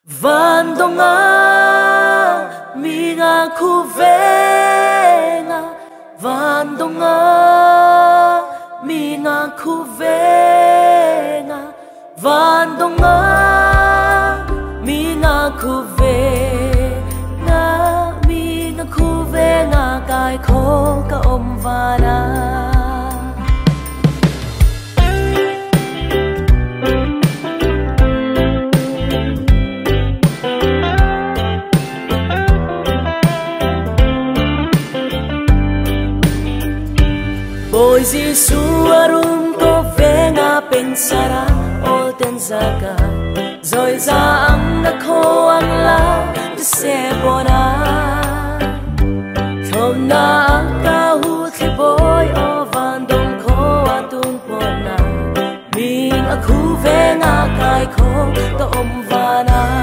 Vandonga minga kuvenga Vandonga minga kuvenga Vandonga minga kuvenga kai ko ka omvana Boy Jisu arum ko venga pensara olten zaga Zoi za ang nako ang la de sebona Thom na ang kahut si boy o vandong ko atun pona Ming aku venga kai ko to omvana